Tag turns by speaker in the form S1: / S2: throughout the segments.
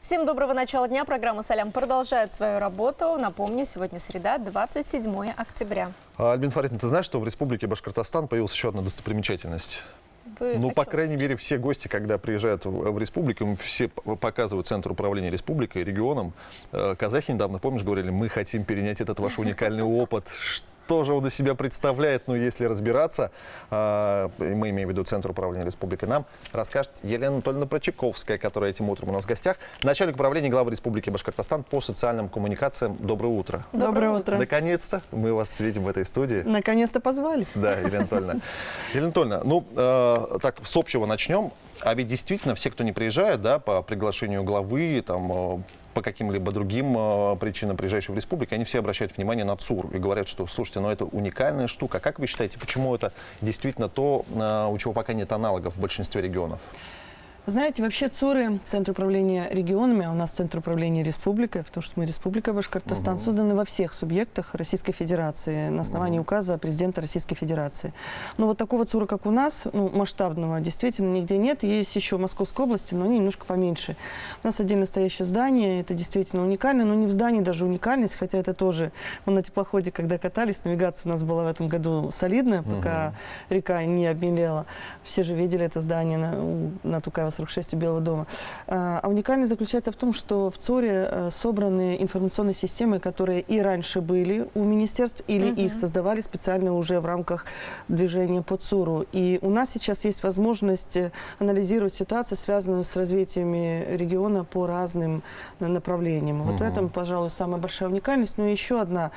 S1: Всем доброго начала дня. Программа «Салям» продолжает свою работу. Напомню, сегодня среда, 27 октября.
S2: Альбина Фаритовна, ты знаешь, что в Республике Башкортостан появилась еще одна достопримечательность? По крайней мере, все гости, когда приезжают в республику, им все показывают Центр управления республикой, регионом. Казахи недавно, помнишь, говорили, мы хотим перенять этот ваш уникальный опыт. Что же он из себя представляет, ну, если разбираться, мы имеем в виду Центр управления республикой, нам расскажет Елена Анатольевна Прочаковская, которая этим утром у нас в гостях, начальник управления главы Республики Башкортостан по социальным коммуникациям. Доброе утро.
S3: Доброе утро.
S2: Наконец-то мы вас видим в этой студии.
S3: Наконец-то позвали.
S2: Да, Елена Анатольевна. Елена Анатольевна, ну, так, с общего начнем. А ведь действительно все, кто не приезжает, да, по приглашению главы, там, по каким-либо другим причинам приезжающих в республику, они все обращают внимание на ЦУР и говорят, что, слушайте, ну это уникальная штука. Как вы считаете, почему это действительно то, у чего пока нет аналогов в большинстве регионов?
S3: Знаете, вообще ЦУРы, Центр управления регионами, а у нас Центр управления республикой, потому что мы Республика Башкортостан, созданы во всех субъектах Российской Федерации на основании указа президента Российской Федерации. Но вот такого ЦУРа, как у нас, ну, масштабного, действительно нигде нет. Есть еще в Московской области, но они немножко поменьше. У нас отдельно стоящее здание, это действительно уникально, но не в здании даже уникальность, хотя это тоже, мы на теплоходе, когда катались, навигация у нас была в этом году солидная, пока река не обмелела. Все же видели это здание на Тукаева 46 у Белого дома. А уникальность заключается в том, что в ЦУРе собраны информационные системы, которые и раньше были у министерств, или их создавали специально уже в рамках движения по ЦУРу. И у нас сейчас есть возможность анализировать ситуацию, связанную с развитием региона по разным направлениям. Вот в этом, пожалуй, самая большая уникальность. Но еще одна.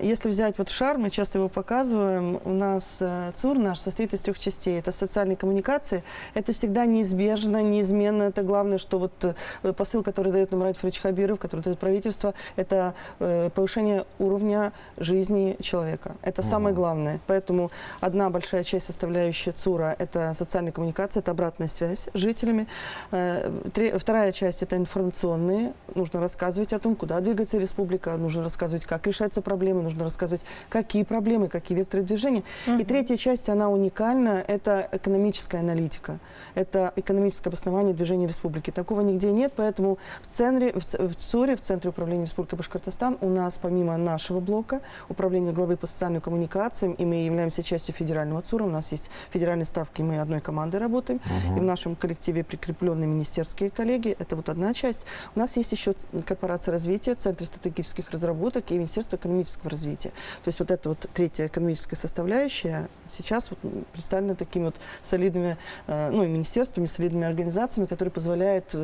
S3: Если взять вот шар, мы часто его показываем, у нас ЦУР наш состоит из 3 частей. Это социальные коммуникации. Это всегда неизбежно, неизменно. Это главное, что вот посыл, который дает нам Раид Фаридович Хабиров, который дает правительство, это повышение уровня жизни человека. Это самое главное. Поэтому одна большая часть, составляющая ЦУРа, это социальная коммуникация, это обратная связь с жителями. Вторая часть, это информационные. Нужно рассказывать о том, куда двигается республика, нужно рассказывать, как решаются проблемы, нужно рассказывать, какие проблемы, какие векторы движения. И третья часть, она уникальна, это экономическая аналитика. Это экономическое обоснование движения республики. Такого нигде нет, поэтому в ЦУРе, в Центре управления Республики Башкортостан, у нас помимо нашего блока управления главы по социальным коммуникациям, и мы являемся частью федерального ЦУРа, у нас есть федеральные ставки, мы одной командой работаем, и в нашем коллективе прикрепленные министерские коллеги, это вот одна часть. У нас есть еще корпорация развития, Центр стратегических разработок и Министерство экономического развития. То есть вот эта вот третья экономическая составляющая сейчас вот представлена такими вот солидными, ну и министерствами, солидными организациями, которые позволяют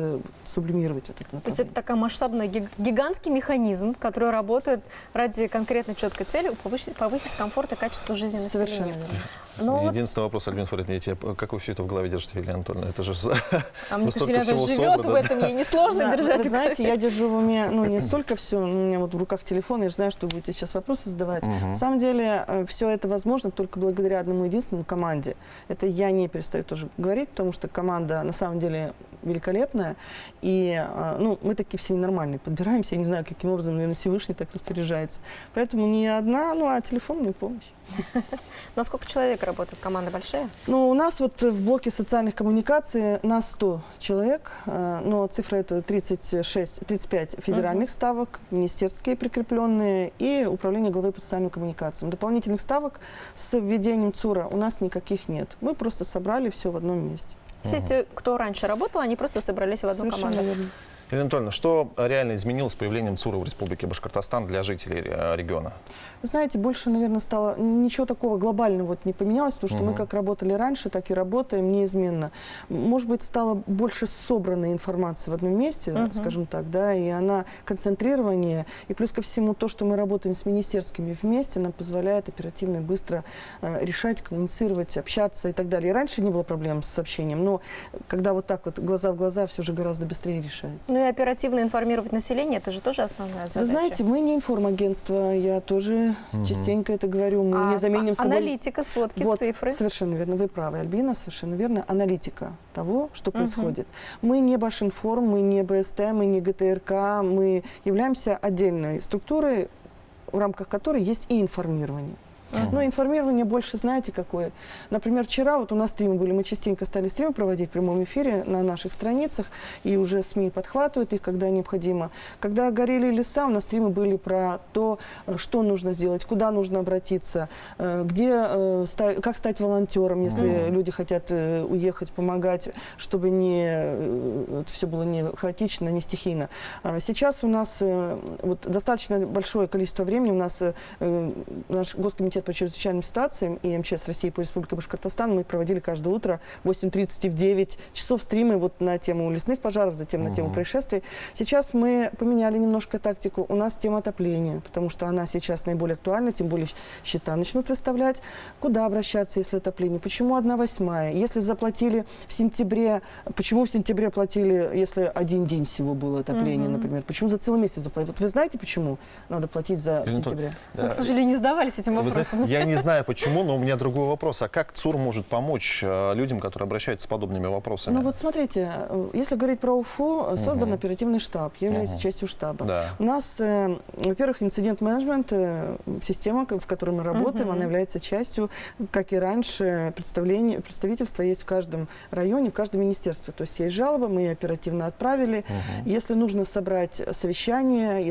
S3: сублимировать вот это направление.
S1: То есть это такой масштабный, гигантский механизм, который работает ради конкретной четкой цели повысить комфорт и качество жизни
S3: Совершенно
S1: населения.
S3: верно.
S1: Но
S2: Единственный вопрос, Альбина Фаритовна, как вы все это в голове держите, Елена Анатольевна? Это же
S1: а мне кажется, Елена живет в этом, ей несложно держать.
S3: Вы знаете, я держу в уме, ну, не столько все, у меня вот в руках телефон, я же знаю, что вы будете сейчас вопросы задавать. На самом деле, все это возможно только благодаря одному единственному команде. Это я не перестаю тоже говорить, потому что команда на самом деле великолепная. И, ну, мы такие все ненормальные, подбираемся, я не знаю, каким образом, наверное, Всевышний так распоряжается. Поэтому не одна, ну, а телефонная помощь.
S1: Но сколько человек работает? Команда большая?
S3: Ну, у нас вот в блоке социальных коммуникаций нас 100 человек, но цифра это 35 федеральных ставок, министерские прикрепленные и управление главы по социальным коммуникациям. Дополнительных ставок с введением ЦУРа у нас никаких нет. Мы просто собрали все в одном месте.
S1: Все те, кто раньше работал, они просто собрались в одну команду.
S3: Верно.
S2: Елена Анатольевна, что реально изменилось с появлением ЦУРа в Республике Башкортостан для жителей региона?
S3: Вы знаете, больше, наверное, стало... Ничего такого глобального вот не поменялось, потому что мы как работали раньше, так и работаем неизменно. Может быть, стало больше собранной информации в одном месте, скажем так, да, и она концентрированнее. И плюс ко всему то, что мы работаем с министерскими вместе, нам позволяет оперативно и быстро решать, коммуницировать, общаться и так далее. И раньше не было проблем с сообщением, но когда вот так вот глаза в глаза, все же гораздо быстрее решается.
S1: Ну и оперативно информировать население, это же тоже основная задача.
S3: Вы знаете, мы не информагентство, я тоже частенько это говорю, мы не заменим собой...
S1: Аналитика, сводки,
S3: вот,
S1: цифры.
S3: Совершенно верно, вы правы, Альбина, совершенно верно. Аналитика того, что происходит. Мы не Башинформ, мы не БСТ, мы не ГТРК, мы являемся отдельной структурой, в рамках которой есть и информирование. Но информирование больше, знаете, какое. Например, вчера вот у нас стримы были, мы частенько стали стримы проводить в прямом эфире на наших страницах, и уже СМИ подхватывают их, когда необходимо. Когда горели леса, у нас стримы были про то, что нужно сделать, куда нужно обратиться, как стать волонтером, если люди хотят уехать, помогать, чтобы это все было не хаотично, не стихийно. Сейчас у нас вот достаточно большое количество времени. У нас наш Госкомитет по чрезвычайным ситуациям и МЧС России по Республике Башкортостан, мы проводили каждое утро в 8:30 и в 9 часов стримы вот на тему лесных пожаров, затем на тему происшествий. Сейчас мы поменяли немножко тактику. У нас тема отопления, потому что она сейчас наиболее актуальна, тем более счета начнут выставлять. Куда обращаться, если отопление? Почему 1/8? Если заплатили в сентябре, почему в сентябре платили, если один день всего было отопление, например? Почему за целый месяц заплатили? Вот вы знаете, почему надо платить в сентябре?
S1: Мы, к сожалению, не задавались этим вопросом.
S2: Знаете, я не знаю почему, но у меня другой вопрос. А как ЦУР может помочь людям, которые обращаются с подобными вопросами?
S3: Ну вот смотрите, если говорить про УФУ, создан оперативный штаб, я являюсь частью штаба.
S2: Да.
S3: У нас, во-первых, инцидент-менеджмент, система, в которой мы работаем, она является частью, как и раньше, представительства есть в каждом районе, в каждом министерстве. То есть есть жалоба, мы ее оперативно отправили. Если нужно собрать совещание,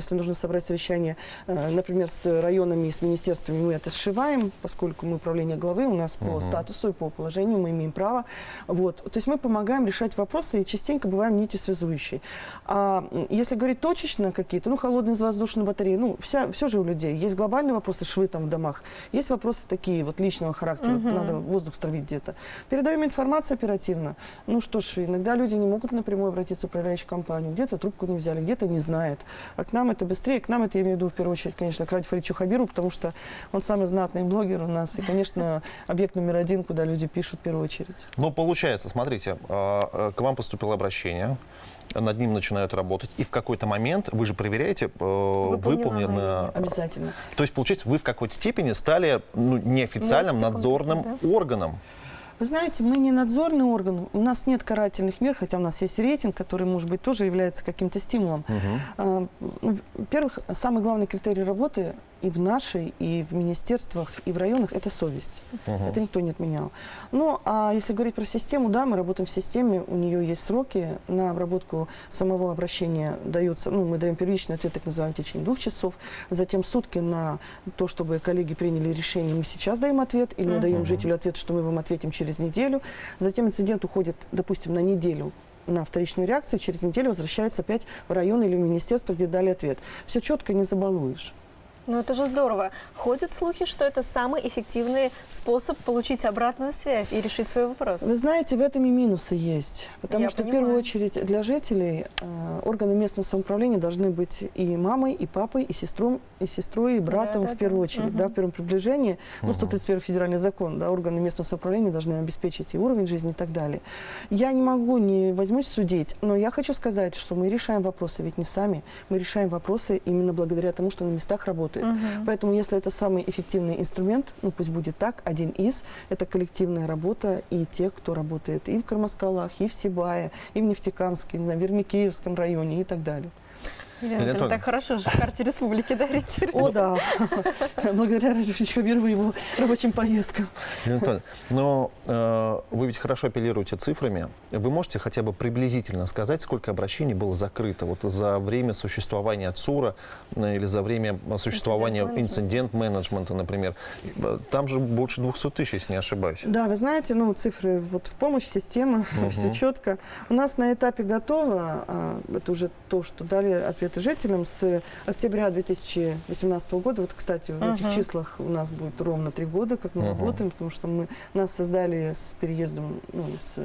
S3: например, с районами и с министерствами, мы это сшиваем, поскольку мы управление главы, у нас по статусу и по положению мы имеем право. Вот. То есть мы помогаем решать вопросы и частенько бываем нитью связующей. А если говорить точечно какие-то, холодные воздушные батареи, все же у людей. Есть глобальные вопросы, швы там в домах, есть вопросы такие вот личного характера, надо воздух стравить где-то. Передаем информацию оперативно. Что ж, иногда люди не могут напрямую обратиться в управляющую компанию, где-то трубку не взяли, где-то не знают. А к нам это быстрее, к нам это, я имею в виду, в первую очередь, конечно, к Ради Фаридовичу Хабиру, потому что он самый знатный блогер у нас, и, конечно, объект номер 1, куда люди пишут в первую очередь.
S2: Получается, смотрите, к вам поступило обращение, над ним начинают работать, и в какой-то момент вы же проверяете, выполнено.
S3: Обязательно.
S2: То есть, получается, вы в какой-то степени стали неофициальным надзорным органом.
S3: Вы знаете, мы не надзорный орган, у нас нет карательных мер, хотя у нас есть рейтинг, который, может быть, тоже является каким-то стимулом. Во-первых, самый главный критерий работы и в нашей, и в министерствах, и в районах – это совесть. Это никто не отменял. А если говорить про систему, да, мы работаем в системе, у нее есть сроки, на обработку самого обращения дается, мы даем первичный ответ, так называемый, в течение 2 часов, затем сутки на то, чтобы коллеги приняли решение, мы сейчас даем ответ, или мы даем жителю ответ, что мы вам ответим через неделю, затем инцидент уходит, допустим, на неделю, на вторичную реакцию, через неделю возвращается опять в район или в министерство, где дали ответ. Все четко, не забалуешь.
S1: Это же здорово. Ходят слухи, что это самый эффективный способ получить обратную связь и решить свой вопрос.
S3: Вы знаете, в этом и минусы есть. Потому что, в первую очередь, для жителей органы местного самоуправления должны быть и мамой, и папой, и сестрой, и братом, в первую очередь, в первом приближении. 131 федеральный закон, органы местного самоуправления должны обеспечить и уровень жизни и так далее. Я не возьмусь судить, но я хочу сказать, что мы решаем вопросы ведь не сами, мы решаем вопросы именно благодаря тому, что на местах работают. Поэтому, если это самый эффективный инструмент, пусть будет так, один из, это коллективная работа и тех, кто работает и в Кармаскалах, и в Сибае, и в Нефтекамске, в Вермикеевском районе и так далее.
S1: Елена, так хорошо же в карте республики, ориентируется.
S3: О, да. Благодаря Ради Фаридовичу Хабирову и его рабочим поездкам.
S2: Но вы ведь хорошо апеллируете цифрами. Вы можете хотя бы приблизительно сказать, сколько обращений было закрыто за время существования ЦУРа или за время существования инцидент-менеджмента, например? Там же больше 200 тысяч, если не ошибаюсь.
S3: Да, вы знаете, цифры в помощь системы, все четко. У нас на этапе готово, это уже то, что дали ответ жителям с октября 2018 года. Кстати, в этих числах у нас будет ровно 3 года, как мы работаем, потому что нас создали с переездом, с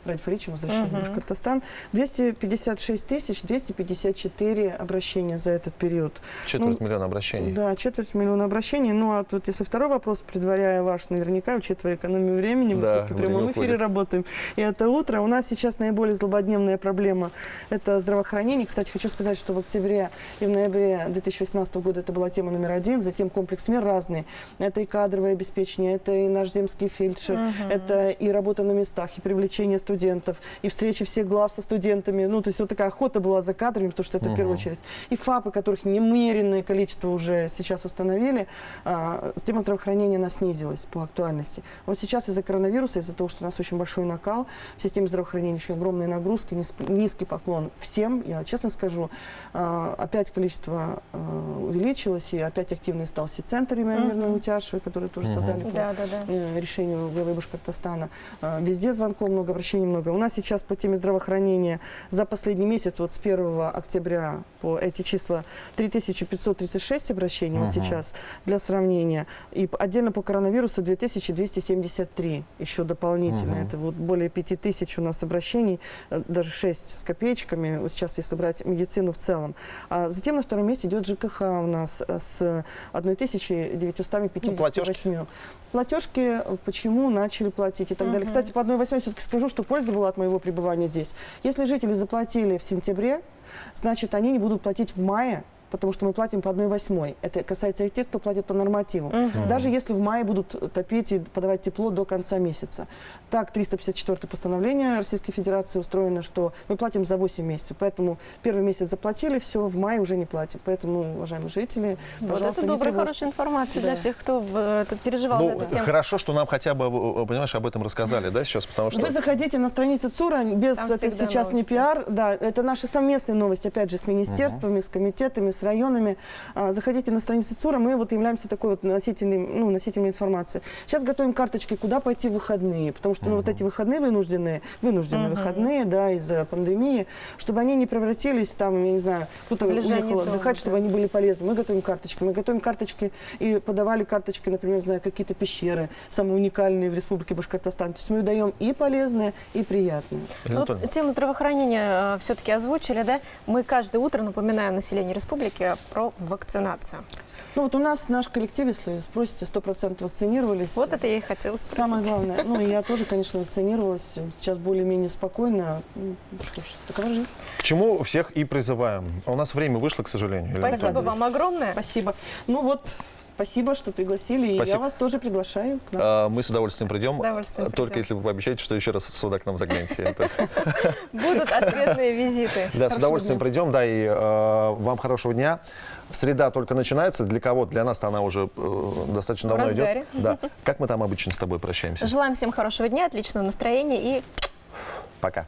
S3: Ради Фаридовичем, возвращением в Башкортостан. 256 254 обращения за этот период.
S2: 250 000 обращений.
S3: Да, 250 000 обращений. А тут, если второй вопрос, предваряя ваш, наверняка, учитывая экономию времени, мы все-таки в прямом эфире работаем. И это утро. У нас сейчас наиболее злободневная проблема – это здравоохранение. Кстати, хочу сказать, что октябре и в ноябре 2018 года это была тема номер 1, затем комплекс мер разный. Это и кадровое обеспечение, это и наш земский фельдшер, это и работа на местах, и привлечение студентов, и встречи всех глав со студентами. Ну, то есть вот такая охота была за кадрами, потому что это в первую очередь. И ФАПы, которых немеренное количество уже сейчас установили, тема здравоохранения она снизилась по актуальности. Вот сейчас из-за коронавируса, из-за того, что у нас очень большой накал, в системе здравоохранения еще огромные нагрузки, низкий поклон всем, я честно скажу, опять количество увеличилось, и опять активный стал Си-центр Мирной Утяшевой, который тоже создали по решению главы Башкортостана. Везде звонков много, обращений много. У нас сейчас по теме здравоохранения за последний месяц, вот с 1 октября по эти числа, 3536 обращений вот сейчас для сравнения. И отдельно по коронавирусу 2273 еще дополнительно. Это вот более 5000 у нас обращений, даже 6 с копеечками, вот сейчас если брать медицину в целом. А затем на втором месте идет ЖКХ у нас с 1958. Платежки, почему начали платить и так далее. Кстати, по 1,8 все-таки скажу, что польза была от моего пребывания здесь. Если жители заплатили в сентябре, значит, они не будут платить в мае, потому что мы платим по 1,8. Это касается и тех, кто платит по нормативу. Даже если в мае будут топить и подавать тепло до конца месяца. Так, 354 постановление Российской Федерации устроено, что мы платим за 8 месяцев. Поэтому первый месяц заплатили, все, в мае уже не платим. Поэтому, уважаемые жители,
S1: вот это добрая, хорошая информация для тех, кто переживал за эту тему.
S2: Хорошо, что нам хотя бы, понимаешь, об этом рассказали, да, сейчас, потому что...
S3: Вы заходите на страницу ЦУРа, без это сейчас новости. Не пиар, да, это наши совместные новости, опять же, с министерствами, с комитетами, с районами. Заходите на страницу ЦУРа, мы вот являемся такой вот носителем информации. Сейчас готовим карточки, куда пойти в выходные, потому что вот эти выходные вынужденные выходные, да, из-за пандемии, чтобы они не превратились там, я не знаю, кто-то уехал отдыхать, чтобы они были полезны. Мы готовим карточки и подавали карточки, например, знаю, какие-то пещеры, самые уникальные в Республике Башкортостан. То есть мы даем и полезное, и приятное.
S1: Вот тему здравоохранения все-таки озвучили, да? Мы каждое утро напоминаем населению республики про вакцинацию.
S3: Ну вот у нас наш коллектив, если спросите, 100% вакцинировались.
S1: Вот это я и хотела спросить.
S3: Самое главное. Ну, я тоже, конечно, вакцинировалась. Сейчас более-менее спокойно. Ну, что ж, такова жизнь.
S2: К чему всех и призываем. У нас время вышло, к сожалению.
S1: Спасибо вам огромное.
S3: Спасибо. Ну вот, спасибо, что пригласили. И я вас тоже приглашаю к нам.
S2: Мы с удовольствием придем.
S1: С удовольствием
S2: только если вы пообещаете, что еще раз сюда к нам заглянете.
S1: Будут ответные визиты.
S2: Да, с удовольствием придем. Да, и вам хорошего дня. Среда только начинается. Для кого? Для нас она уже достаточно давно идет. Да. Как мы там обычно с тобой прощаемся?
S1: Желаем всем хорошего дня, отличного настроения и...
S2: Пока.